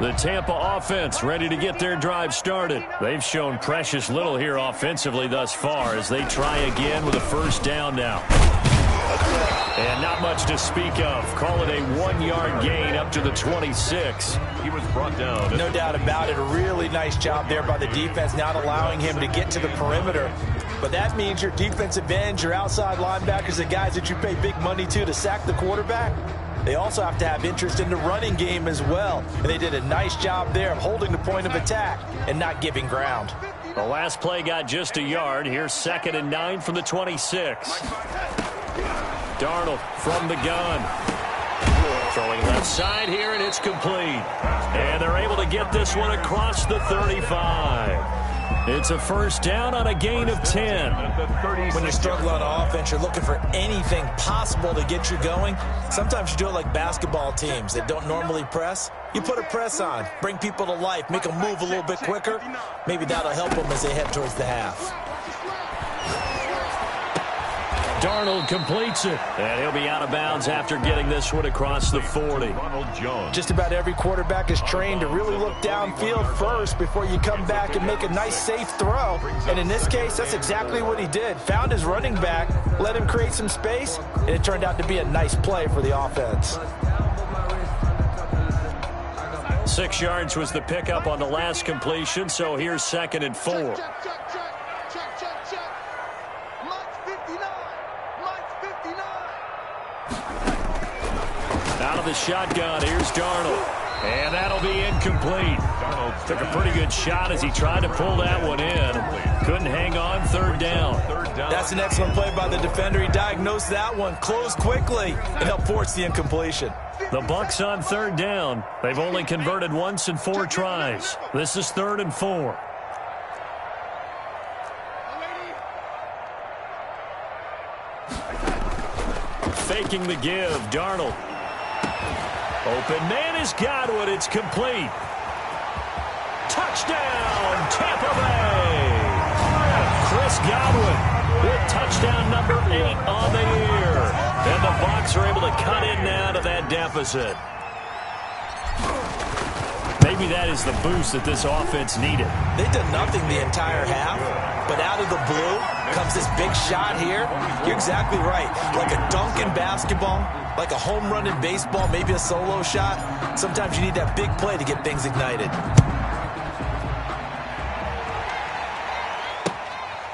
The Tampa offense ready to get their drive started. They've shown precious little here offensively thus far as they try again with a first down now. And not much to speak of. Call it a 1-yard gain up to the 26. He was brought down. No doubt about it. A really nice job there by the defense, not allowing him to get to the perimeter. But that means your defensive ends, your outside linebackers, the guys that you pay big money to sack the quarterback, they also have to have interest in the running game as well. And they did a nice job there of holding the point of attack and not giving ground. The last play got just a yard. Here's 2nd and 9 from the 26. Darnold from the gun. Throwing left side here, and it's complete. And they're able to get this one across the 35. It's a first down on a gain of 10. When you struggle on offense, you're looking for anything possible to get you going. Sometimes you do it like basketball teams that don't normally press. You put a press on, bring people to life, make them move a little bit quicker. Maybe that'll help them as they head towards the half. Darnold completes it, and he'll be out of bounds after getting this one across the 40. Just about every quarterback is trained to really look downfield first before you come back and make a nice, safe throw. And in this case, that's exactly what he did. Found his running back, let him create some space, and it turned out to be a nice play for the offense. 6 yards was the pickup on the last completion, so here's 2nd and 4. Out of the shotgun, here's Darnold. And that'll be incomplete. Darnold took a pretty good shot as he tried to pull that one in. Couldn't hang on, 3rd down. That's an excellent play by the defender. He diagnosed that one, closed quickly, and helped force the incompletion. The Bucs on 3rd down. They've only converted once in 4 tries. This is 3rd and 4. Faking the give, Darnold. Open man has got one. It's complete. Touchdown, Tampa Bay. Chris Godwin with touchdown number 8 on the year. And the Bucs are able to cut in now to that deficit. Maybe that is the boost that this offense needed. They did nothing the entire half, but out of the blue comes this big shot here. You're exactly right. Like a dunk in basketball, like a home run in baseball, maybe a solo shot. Sometimes you need that big play to get things ignited.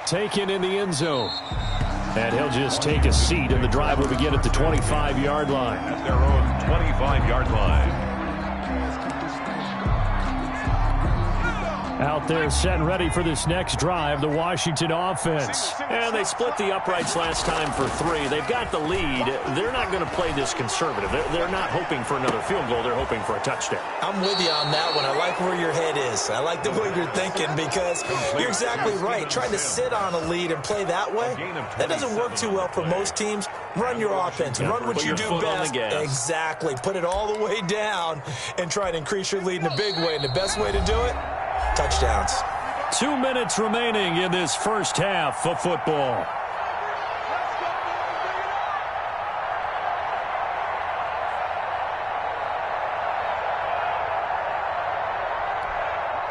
Taken in the end zone. And he'll just take a seat, and the drive will begin at the 25-yard line. At their own 25-yard line. Out there set and ready for this next drive, the Washington offense. And they split the uprights last time for 3. They've got the lead. They're not going to play this conservative. They're not hoping for another field goal. They're hoping for a touchdown. I'm with you on that one. I like where your head is. I like the way you're thinking because you're exactly right. Trying to sit on a lead and play that way, that doesn't work too well for most teams. Run your offense. Run what you do best. Exactly. Put it all the way down and try to increase your lead in a big way. And the best way to do it, touchdowns. 2 minutes remaining in this first half of football.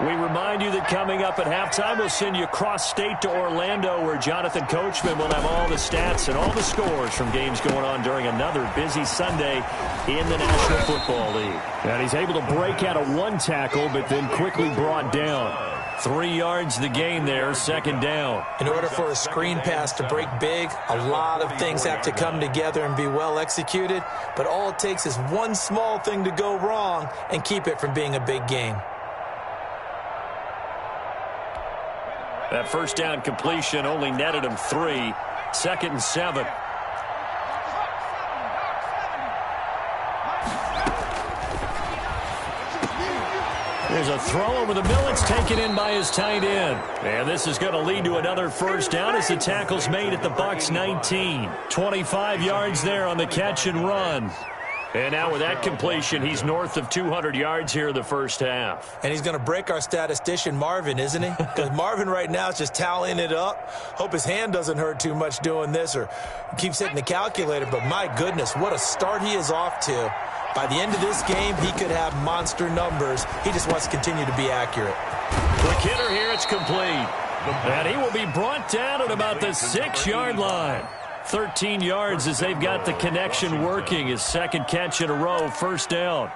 We remind you that coming up at halftime, we'll send you cross-state to Orlando, where Jonathan Coachman will have all the stats and all the scores from games going on during another busy Sunday in the National Football League. And he's able to break out of 1 tackle, but then quickly brought down. 3 yards the gain there, 2nd down. In order for a screen pass to break big, a lot of things have to come together and be well executed. But all it takes is one small thing to go wrong and keep it from being a big gain. That first down completion only netted him 3. 2nd and 7. There's a throw over the middle. It's taken in by his tight end. And this is going to lead to another first down as the tackle's made at the Bucs 19. 25 yards there on the catch and run. And now with that completion, he's north of 200 yards here in the first half. And he's going to break our statistician, Marvin, isn't he? Because Marvin right now is just tallying it up. Hope his hand doesn't hurt too much doing this or keeps hitting the calculator. But my goodness, what a start he is off to. By the end of this game, he could have monster numbers. He just wants to continue to be accurate. Quick hitter here, it's complete. And he will be brought down at about the 6-yard line. 13 yards as they've got the connection working. His second catch in a row, first down.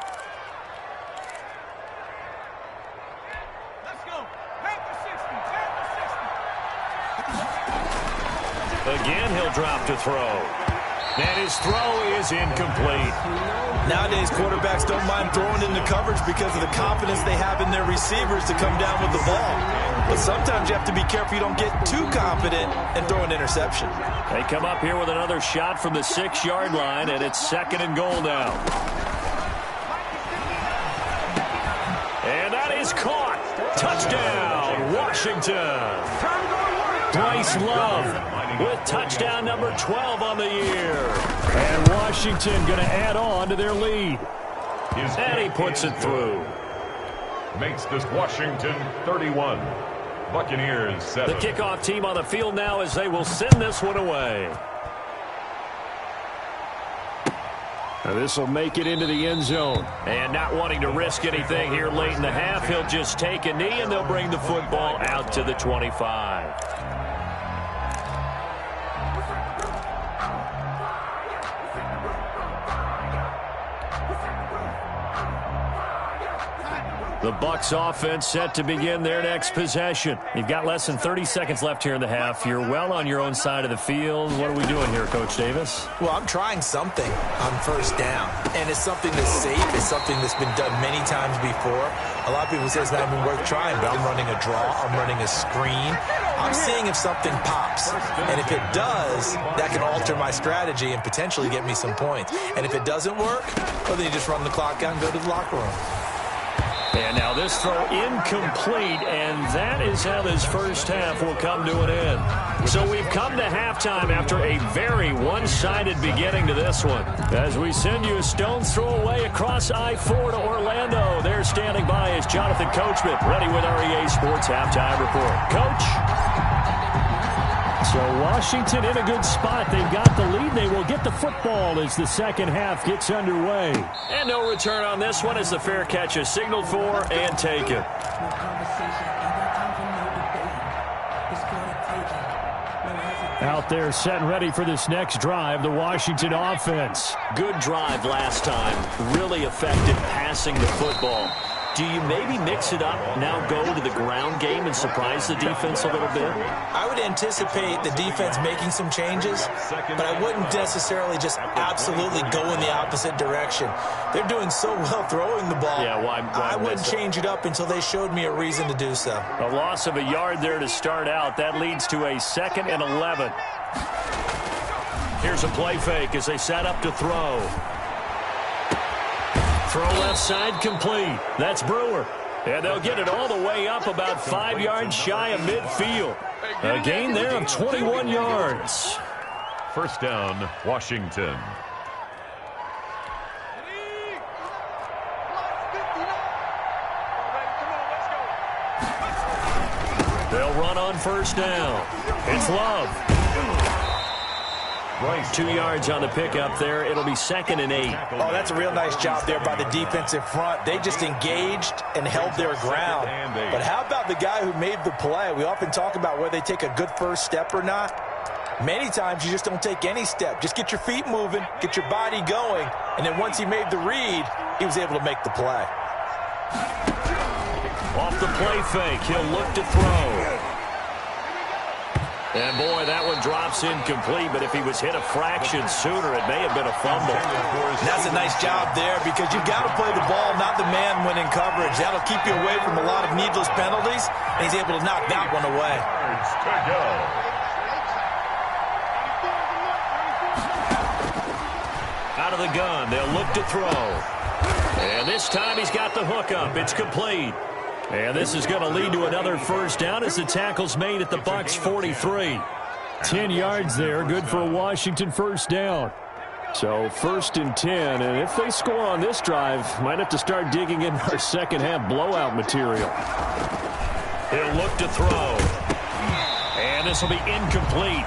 Again, he'll drop to throw. And his throw is incomplete. Nowadays, quarterbacks don't mind throwing into coverage because of the confidence they have in their receivers to come down with the ball. But sometimes you have to be careful you don't get too confident and throw an interception. They come up here with another shot from the 6-yard line, and it's 2nd and goal now. And that is caught. Touchdown, Washington. Bryce Love with touchdown number 12 on the year. And Washington going to add on to their lead. And he puts it through. Makes this Washington 31. Buccaneers 7. The kickoff team on the field now as they will send this one away. Now this will make it into the end zone. And not wanting to risk anything here late in the half, he'll just take a knee and they'll bring the football out to the 25. The Bucs offense set to begin their next possession. You've got less than 30 seconds left here in the half. You're well on your own side of the field. What are we doing here, Coach Davis? Well, I'm trying something on first down. And it's something that's safe. It's something that's been done many times before. A lot of people say it's not even worth trying, but I'm running a draw. I'm running a screen. I'm seeing if something pops. And if it does, that can alter my strategy and potentially get me some points. And if it doesn't work, well, then you just run the clock out and go to the locker room. And now this throw incomplete, and that is how this first half will come to an end. So we've come to halftime after a very one-sided beginning to this one. As we send you a stone's throw away across I-4 to Orlando. There standing by is Jonathan Coachman, ready with our EA Sports Halftime Report. Coach? So Washington in a good spot. They've got the lead. They will get the football as the second half gets underway. And no return on this one as the fair catch is signaled for and taken. Out there set and ready for this next drive, the Washington offense. Good drive last time. Really effective passing the football. Do you maybe mix it up, now go to the ground game and surprise the defense a little bit? I would anticipate the defense making some changes, but I wouldn't necessarily just absolutely go in the opposite direction. They're doing so well throwing the ball. Yeah, why I wouldn't change it up until they showed me a reason to do so. A loss of a yard there to start out. That leads to a 2nd and 11. Here's a play fake as they set up to throw. Throw left side complete. That's Brewer. And they'll get it all the way up about 5 yards shy of midfield. A gain there of 21 yards. First down, Washington. They'll run on first down. It's Love. 2 yards on the pickup there. It'll be 2nd and 8. Oh, that's a real nice job there by the defensive front. They just engaged and held their ground. But how about the guy who made the play? We often talk about whether they take a good first step or not. Many times you just don't take any step. Just get your feet moving, get your body going, and then once he made the read, he was able to make the play. Off the play fake, he'll look to throw. And, boy, that one drops incomplete, but if he was hit a fraction sooner, it may have been a fumble. That's a nice job there because you've got to play the ball, not the man when in coverage. That'll keep you away from a lot of needless penalties, and he's able to knock that one away. Out of the gun, they'll look to throw. And this time he's got the hook up. It's complete. And this is going to lead to another first down as the tackle's made at the Bucs 43. 10 yards there, good for a Washington first down. So 1st and 10, and if they score on this drive, might have to start digging in our second half blowout material. He'll look to throw. And this will be incomplete.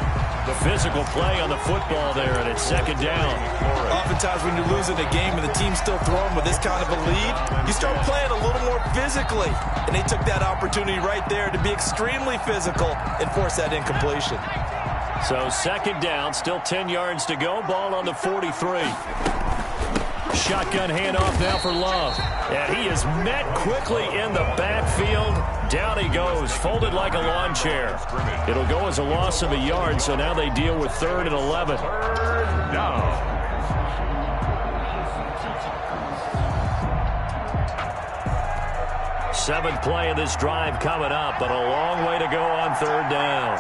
Physical play on the football there, and it's second down. Oftentimes when you're losing a game and the team's still throwing with this kind of a lead, you start playing a little more physically. And they took that opportunity right there to be extremely physical and force that incompletion. So second down, still 10 yards to go. Ball on the 43. Shotgun handoff now for Love. And he is met quickly in the backfield. Down he goes, folded like a lawn chair. It'll go as a loss of a yard, so now they deal with 3rd and 11. Third down. Seventh play of this drive coming up, but a long way to go on 3rd down.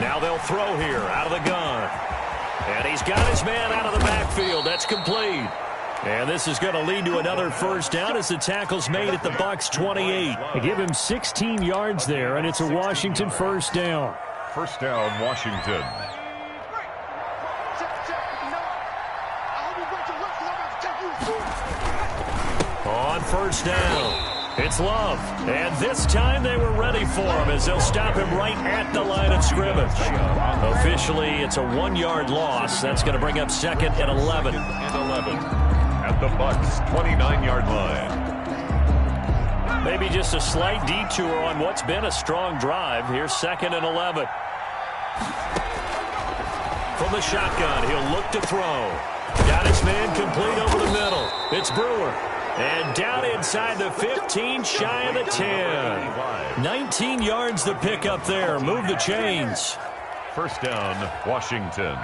Now they'll throw here out of the gun. And he's got his man out of the backfield. That's complete. And this is going to lead to another first down as the tackle's made at the Bucs 28. They give him 16 yards there, and it's a Washington first down. First down, Washington. On first down, it's Love. And this time they were ready for him as they'll stop him right at the line of scrimmage. Officially, it's a 1-yard loss. That's going to bring up 2nd and 11. At the Bucs 29-yard line. Maybe just a slight detour on what's been a strong drive. Here's 2nd and 11. From the shotgun, he'll look to throw. Got his man complete over the middle. It's Brewer. And down inside the 15, shy of the 10. 19 yards to pick up there. Move the chains. First down, Washington.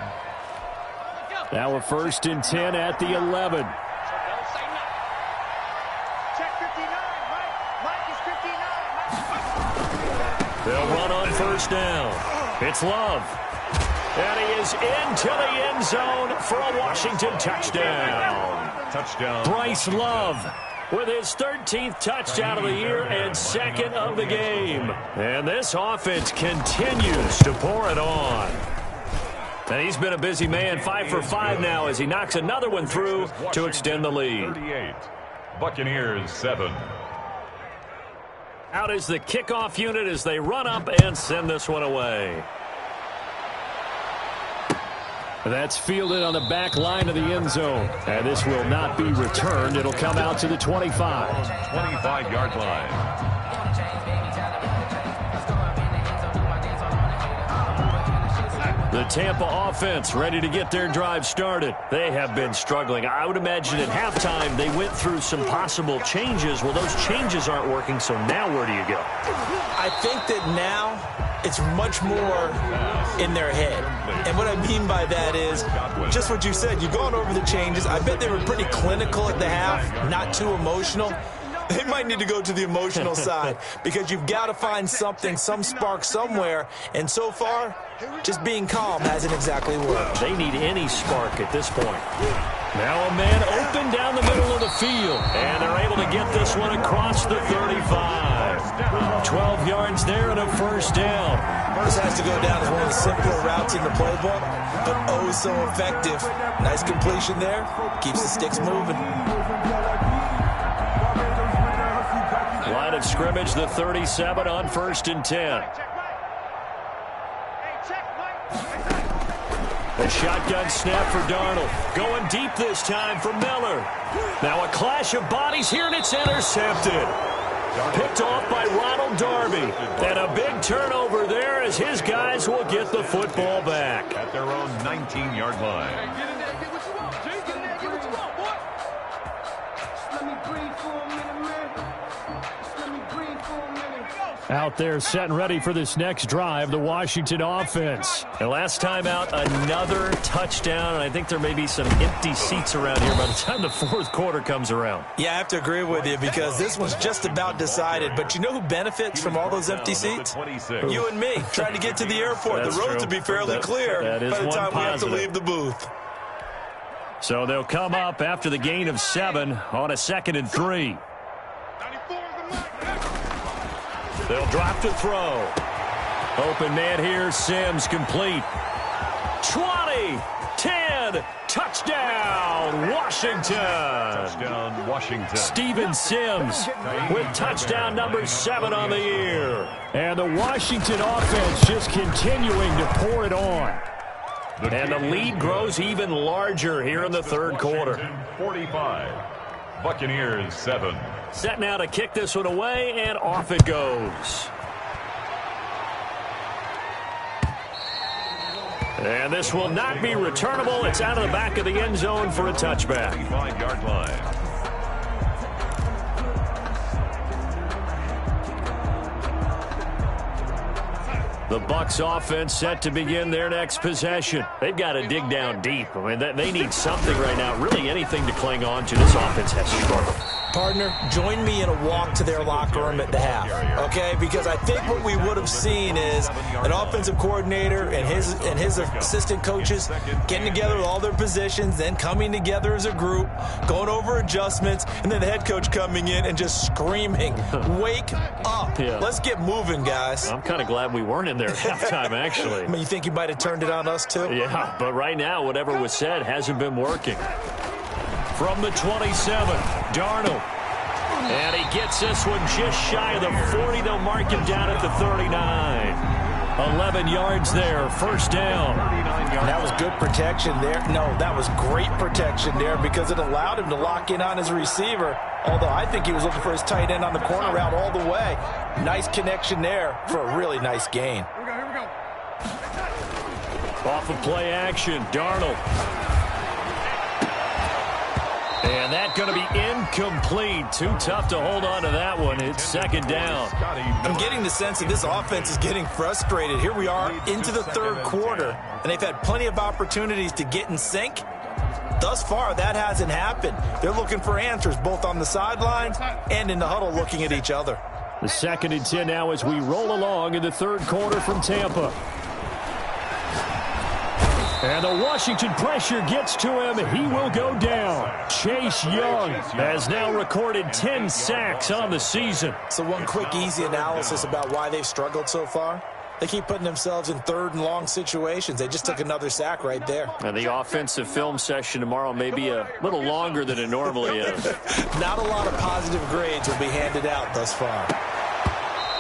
Now a 1st and 10 at the 11. They'll run on first down. It's Love. And he is into the end zone for a Washington touchdown. Touchdown. Bryce Love with his 13th touchdown of the year and 2nd of the game. And this offense continues to pour it on. And he's been a busy man, 5 for 5 now as he knocks another one through to extend the lead. 38. Buccaneers 7. Out is the kickoff unit as they run up and send this one away. That's fielded on the back line of the end zone. And this will not be returned. It'll come out to the 25. 25-yard line. The Tampa offense ready to get their drive started. They have been struggling. I would imagine at halftime they went through some possible changes. Well, those changes aren't working, so now where do you go? I think that now it's much more in their head. And what I mean by that is just what you said. You've gone over the changes. I bet they were pretty clinical at the half, not too emotional. They might need to go to the emotional side because you've got to find something, some spark somewhere. And so far, just being calm hasn't exactly worked. They need any spark at this point. Now a man open down the middle of the field. And they're able to get this one across the 35. 12 yards there and a first down. This has to go down as one of the simpler routes in the playbook, but oh so effective. Nice completion there. Keeps the sticks moving. Line of scrimmage, the 37 on 1st and 10. A shotgun snap for Darnold. Going deep this time for Miller. Now a clash of bodies here, and it's intercepted. Picked off by Ronald Darby. And a big turnover there as his guys will get the football back. At their own 19-yard line. Out there set and ready for this next drive, the Washington offense. And last time out, another touchdown, and I think there may be some empty seats around here by the time the 4th quarter comes around. Yeah, I have to agree with you because this one's just about decided. But you know who benefits from all those empty seats? You and me, trying to get to the airport. The roads will be fairly clear by the time we have to leave the booth. So they'll come up after the gain of 7 on a 2nd and 3. They'll drop to throw. Open man here, Sims complete. 20, 10, touchdown, Washington. Washington. Touchdown, Washington. Steven Sims with touchdown number 7 on the year. And the Washington offense just continuing to pour it on. And the lead grows even larger here in the third quarter. 45. Buccaneers 7. Set now to kick this one away, and off it goes. And this will not be returnable. It's out of the back of the end zone for a touchback. 35-yard line. The Bucs offense set to begin their next possession. They've got to dig down deep. I mean, they need something right now, really anything to cling on to. This offense has struggled. Partner, join me in a walk to their locker room at the half, okay? Because I think what we would have seen is an offensive coordinator and his assistant coaches getting together with all their positions, then coming together as a group, going over adjustments, and then the head coach coming in and just screaming, "Wake up. Yeah. Let's get moving, guys." I'm kind of glad we weren't in there at halftime, actually. I mean, you think you might have turned it on us, too? Yeah, but right now, whatever was said hasn't been working. From the 27, Darnold. And he gets this one just shy of the 40. They'll mark him down at the 39. 11 yards there, first down. That was good protection there. No, that was great protection there because it allowed him to lock in on his receiver. Although I think he was looking for his tight end on the corner route all the way. Nice connection there for a really nice gain. Here we go. Off of play action, Darnold. And that's going to be incomplete. Too tough to hold on to that one. It's second down. I'm getting the sense that this offense is getting frustrated. Here we are into the third quarter, and they've had plenty of opportunities to get in sync. Thus far, that hasn't happened. They're looking for answers both on the sidelines and in the huddle looking at each other. The 2nd and 10 now as we roll along in the third quarter from Tampa. And the Washington pressure gets to him. He will go down. Chase Young has now recorded 10 sacks on the season. So one quick, easy analysis about why they've struggled so far. They keep putting themselves in third and long situations. They just took another sack right there. And the offensive film session tomorrow may be a little longer than it normally is. Not a lot of positive grades will be handed out thus far.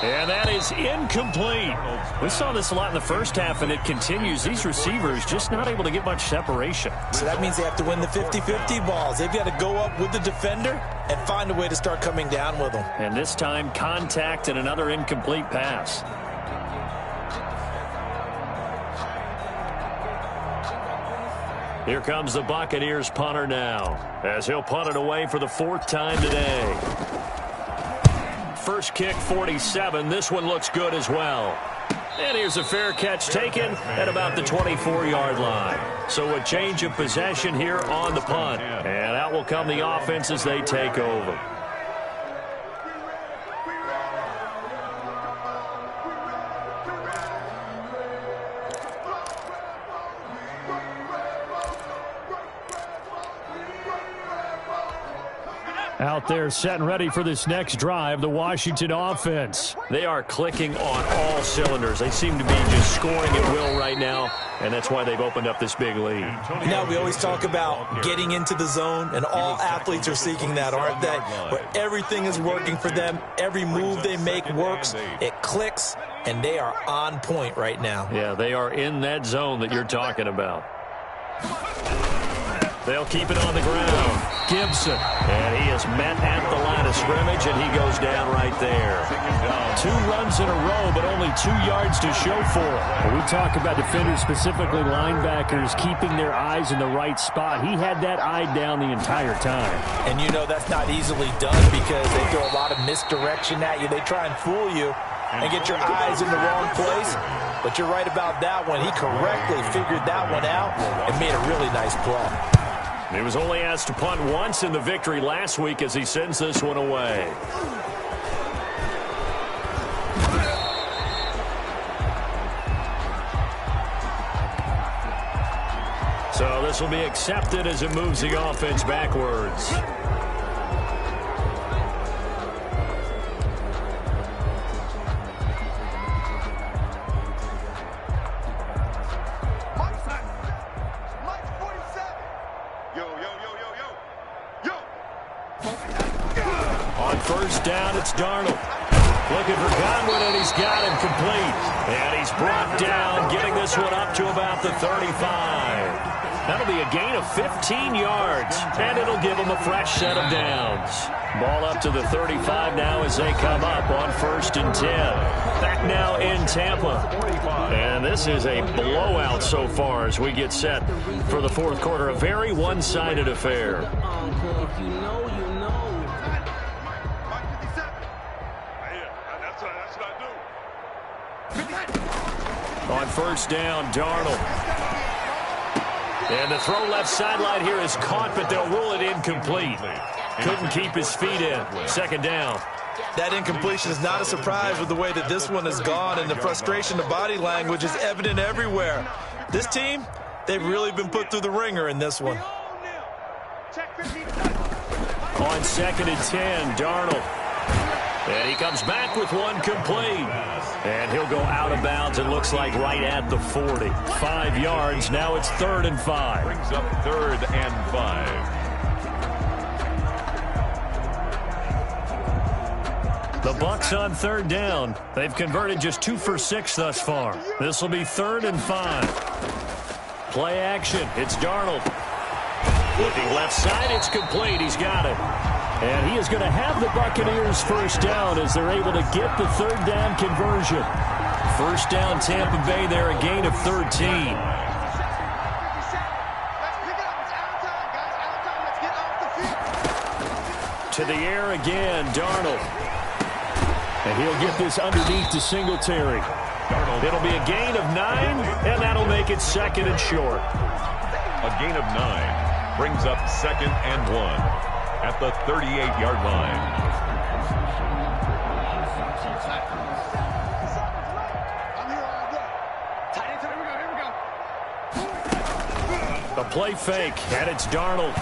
And that is incomplete. We saw this a lot in the first half, and it continues. These receivers just not able to get much separation. So that means they have to win the 50-50 balls. They've got to go up with the defender and find a way to start coming down with them. And this time, contact and another incomplete pass. Here comes the Buccaneers punter now, as he'll punt it away for the 4th time today. First kick, 47. This one looks good as well. And here's a fair catch taken at about the 24-yard line. So a change of possession here on the punt. And out will come the offense as they take over. Out there set and ready for this next drive, the Washington offense. They are clicking on all cylinders. They seem to be just scoring at will right now, and that's why they've opened up this big lead. Now, we always talk about getting into the zone, and all athletes are seeking that, aren't they? Where everything is working for them. Every move they make works. It clicks, and they are on point right now. Yeah, they are in that zone that you're talking about. They'll keep it on the ground. Gibson. And he is met at the line of scrimmage, and he goes down right there. 2 runs in a row, but only 2 yards to show for it. When we talk about defenders, specifically linebackers, keeping their eyes in the right spot. He had that eye down the entire time. And you know that's not easily done because they throw a lot of misdirection at you. They try and fool you and get your eyes in the wrong place. But you're right about that one. He correctly figured that one out and made a really nice play. He was only asked to punt once in the victory last week as he sends this one away. So this will be accepted as it moves the offense backwards. On first down, it's Darnold. Looking for Godwin, and he's got him complete. And he's brought down, getting this one up to about the 35. That'll be a gain of 15 yards, and it'll give them a fresh set of downs. Ball up to the 35 now as they come up on 1st and 10. Back now in Tampa. And this is a blowout so far as we get set for the 4th quarter. A very one-sided affair. On first down, Darnold. And the throw left sideline here is caught, but they'll rule it incomplete. Couldn't keep his feet in. 2nd down. That incompletion is not a surprise with the way that this one has gone, and the frustration, the body language is evident everywhere. This team, they've really been put through the ringer in this one. On 2nd and 10, Darnold. And he comes back with one complete. And he'll go out of bounds, it looks like, right at the 40. 5 yards. Now it's 3rd and 5. Brings up 3rd and 5. The Bucs on 3rd down. They've converted just 2 for 6 thus far. This will be 3rd and 5. Play action. It's Darnold. Looking left side. It's complete. He's got it. And he is going to have the Buccaneers first down as they're able to get the 3rd down conversion. First down, Tampa Bay there, a gain of 13. To the air again, Darnold. And he'll get this underneath to Singletary. It'll be a gain of 9, and that'll make it 2nd and short. A gain of 9 brings up 2nd and 1. At the 38-yard line. The play fake, and it's Darnold.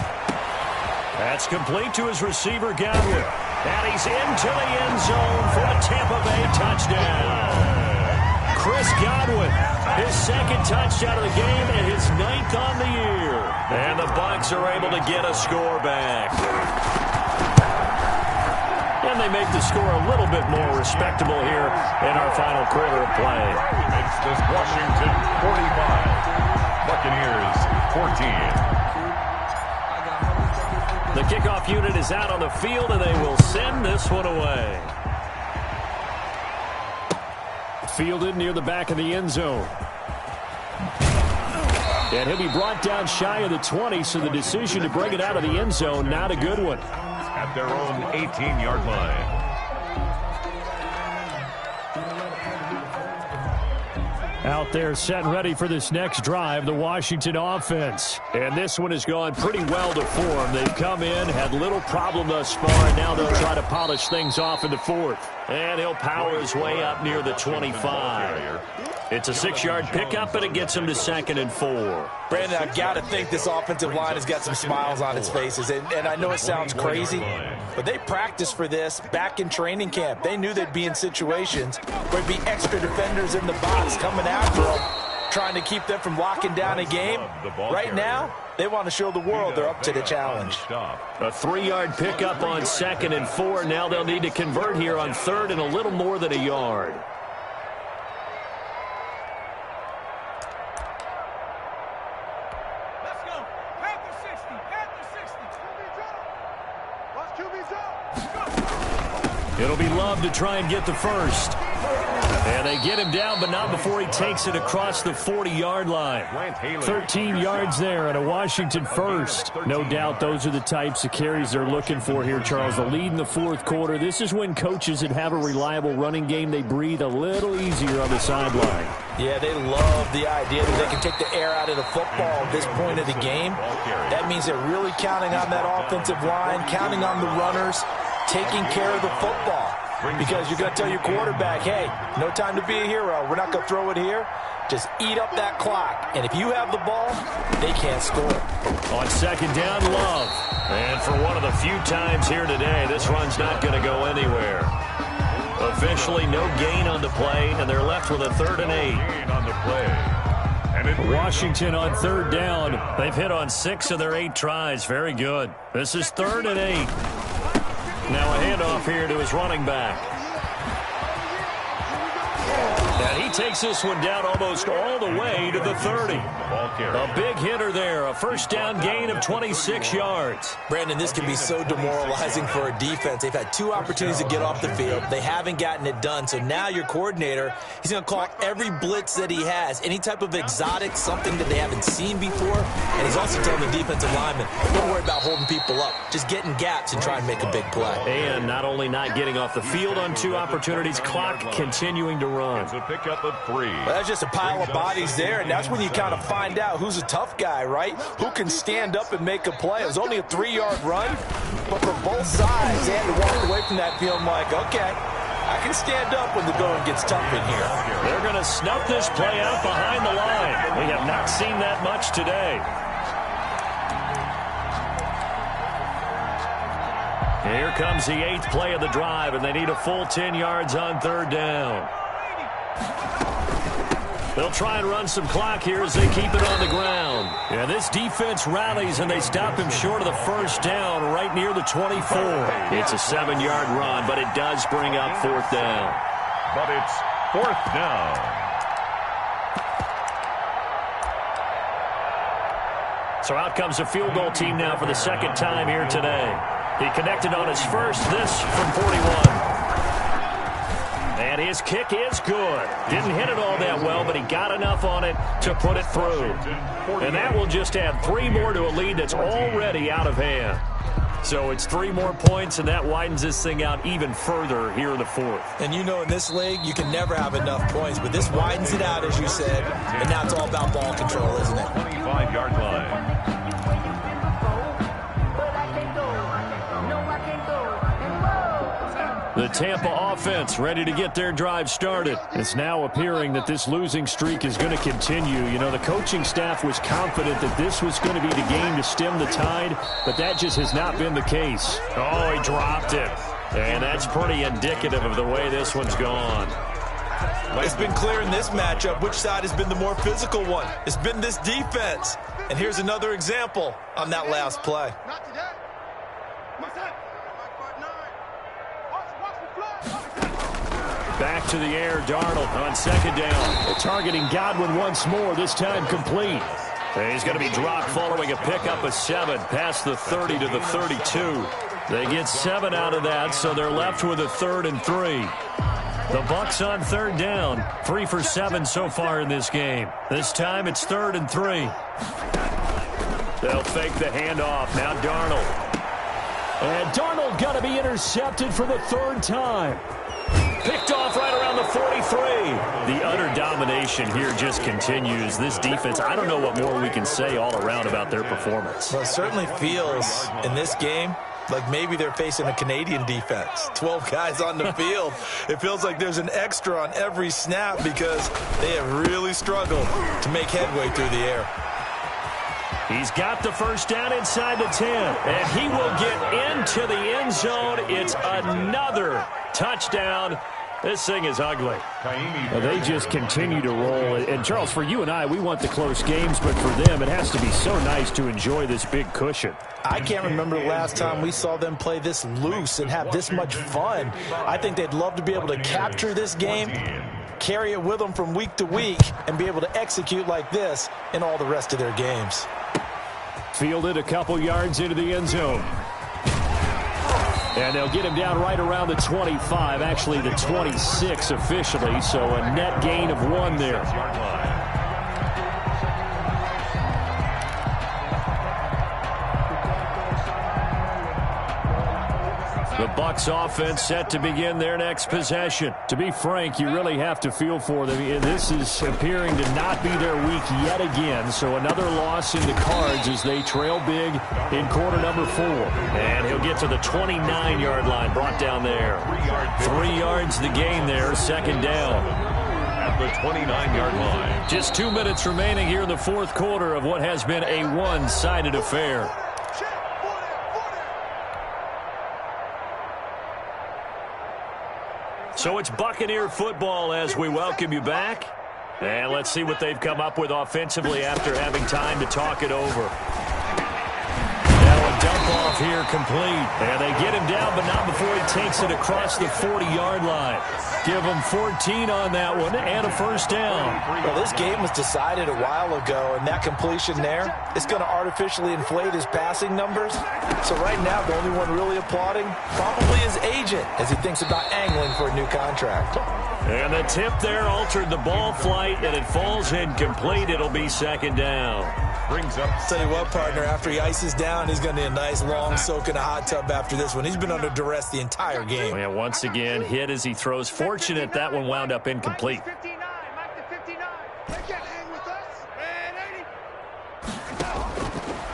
That's complete to his receiver, Godwin. And he's into the end zone for a Tampa Bay touchdown. Chris Godwin, his 2nd touchdown of the game and his 9th on the year. And the Bucs are able to get a score back. And they make the score a little bit more respectable here in our final quarter of play. It's this Washington 45, Buccaneers 14. The kickoff unit is out on the field, and they will send this one away. Fielded near the back of the end zone. And he'll be brought down shy of the 20, so the decision to bring it out of the end zone, not a good one. At their own 18-yard line. Out there set and ready for this next drive, the Washington offense. And this one has gone pretty well to form. They've come in, had little problem thus far, and now they'll try to polish things off in the 4th. And he'll power his way up near the 25. It's a 6-yard pickup, and it gets him to 2nd and 4. Brandon, I've got to think this offensive line has got some smiles on its faces. And I know it sounds crazy, but they practiced for this back in training camp. They knew they'd be in situations where there'd be extra defenders in the box coming after them, trying to keep them from locking down a game. Right now, they want to show the world they're up to the challenge. A 3-yard pickup on 2nd and 4. Now they'll need to convert here on 3rd and a little more than a yard. It'll be Love to try and get the first. And they get him down, but not before he takes it across the 40-yard line. 13 yards there and a Washington first. No doubt those are the types of carries they're looking for here, Charles. The lead in the 4th quarter. This is when coaches that have a reliable running game, they breathe a little easier on the sideline. Yeah, they love the idea that they can take the air out of the football at this point of the game. That means they're really counting on that offensive line, counting on the runners, taking care of the football. Because you're going to tell your quarterback, hey, no time to be a hero. We're not going to throw it here. Just eat up that clock. And if you have the ball, they can't score. On 2nd down, Love. And for one of the few times here today, this run's not going to go anywhere. Officially no gain on the play, and they're left with a 3rd and 8. Washington on 3rd down. They've hit on 6 of their 8 tries. Very good. This is 3rd and 8. Now a handoff here to his running back. And he takes this one down almost all the way to the 30. A big hitter there, a first down gain of 26 yards. Brandon, this can be so demoralizing for a defense. They've had 2 opportunities to get off the field. They haven't gotten it done. So now your coordinator, he's going to call every blitz that he has, any type of exotic, something that they haven't seen before. And he's also telling the defensive lineman, don't worry about holding people up. Just get in gaps and try and make a big play. And not only not getting off the field on 2 opportunities, clock continuing to run. It's a pickup of 3. Well, that's just a pile of bodies there, and that's when you kind of find out who's a tough guy, right? Who can stand up and make a play. It was only a 3-yard run, but for both sides, they had to walk away from that feeling like, okay, I can stand up when the going gets tough in here. They're going to snuff this play out behind the line. We have not seen that much today. Here comes the 8th play of the drive, and they need a full 10 yards on 3rd down. They'll try and run some clock here as they keep it on the ground. Yeah, this defense rallies, and they stop him short of the first down right near the 24. It's a 7-yard run, but it does bring up 4th down. But it's 4th down. So out comes the field goal team now for the 2nd time here today. He connected on his first, this from 41. And his kick is good. Didn't hit it all that well, but he got enough on it to put it through. And that will just add 3 more to a lead that's already out of hand. So it's 3 more points, and that widens this thing out even further here in the 4th. And you know in this league, you can never have enough points, but this widens it out, as you said, and now it's all about ball control, isn't it? 25-yard line. The Tampa offense ready to get their drive started. It's now appearing that this losing streak is going to continue. You know, the coaching staff was confident that this was going to be the game to stem the tide, but that just has not been the case. Oh, he dropped it. And that's pretty indicative of the way this one's gone. It's been clear in this matchup which side has been the more physical one. It's been this defense. And here's another example on that last play. Back to the air, Darnold on 2nd down. Targeting Godwin once more, this time complete. He's going to be dropped following a pickup of 7 past the 30 to the 32. They get 7 out of that, so they're left with a 3rd and 3. The Bucs on 3rd down, 3 for 7 so far in this game. This time it's 3rd and 3. They'll fake the handoff. Now Darnold. And Darnold got to be intercepted for the 3rd time. Picked off right around the 43. The utter domination here just continues. This defense, I don't know what more we can say all around about their performance. Well, it certainly feels in this game like maybe they're facing a Canadian defense. 12 guys on the field. It feels like there's an extra on every snap because they have really struggled to make headway through the air. He's got the first down inside the 10, and he will get into the end zone. It's another touchdown. This thing is ugly. They just continue to roll. And, Charles, for you and I, we want the close games, but for them, it has to be so nice to enjoy this big cushion. I can't remember the last time we saw them play this loose and have this much fun. I think they'd love to be able to capture this game, carry it with them from week to week, and be able to execute like this in all the rest of their games. Fielded a couple yards into the end zone. And they'll get him down right around the 25, actually the 26 officially, so a net gain of 1 there. The Bucs offense set to begin their next possession. To be frank, you really have to feel for them. This is appearing to not be their week yet again, so another loss in the cards as they trail big in quarter number 4. And he'll get to the 29-yard line, brought down there. 3 yards the gain there, 2nd down. At the 29-yard line. Just 2 minutes remaining here in the 4th quarter of what has been a one-sided affair. So it's Buccaneer football as we welcome you back. And let's see what they've come up with offensively after having time to talk it over. Now a dump off here complete. And they get him down, but not before he takes it across the 40-yard line. Give him 14 on that one and a first down. Well, this game was decided a while ago, and that completion there is going to artificially inflate his passing numbers. So right now, the only one really applauding probably his agent as he thinks about angling for a new contract. And the tip there altered the ball flight, and it falls incomplete. It'll be second down. Brings up. Tell you what, partner, after he ices down, he's going to need a nice long soak in a hot tub after this one. He's been under duress the entire game. And once again, hit as he throws. Fortunate that one wound up incomplete.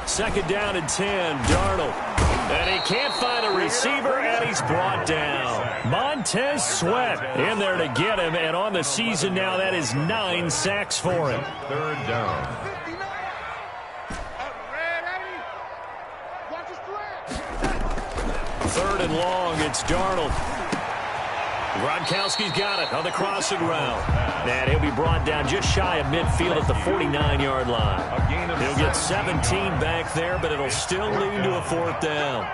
Second down and 10, Darnold. And he can't find a receiver, and he's brought down. Montez Sweat in there to get him, and on the season now, that is 9 sacks for him. Third down. Third and long, it's Darnold. Gronkowski's got it on the crossing route. And he'll be brought down just shy of midfield at the 49-yard line. He'll get 17 back there, but it'll still lead to a fourth down.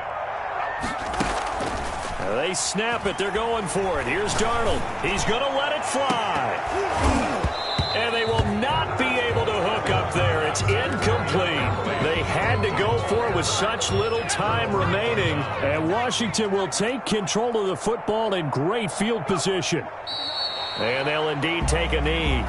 They snap it. They're going for it. Here's Darnold. He's going to let it fly. And they will not be able to hook up there. It's incomplete. They had to go for it with such little time remaining. And Washington will take control of the football in great field position. And they'll indeed take a knee.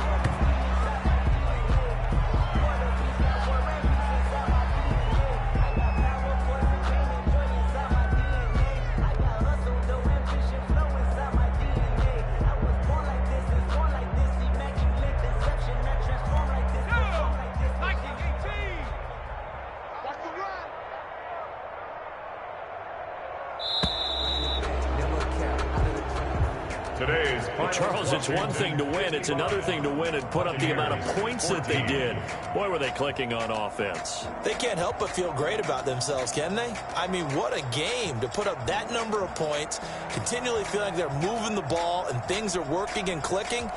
Charles, it's one thing to win. It's another thing to win and put up the amount of points that they did. Boy, were they clicking on offense. They can't help but feel great about themselves, can they? I mean, what a game to put up that number of points, continually feel like they're moving the ball and things are working and clicking.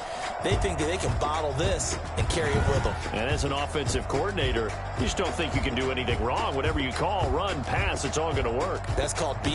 They think that they can bottle this and carry it with them. And as an offensive coordinator, you just don't think you can do anything wrong. Whatever you call, run, pass, it's all going to work. That's called being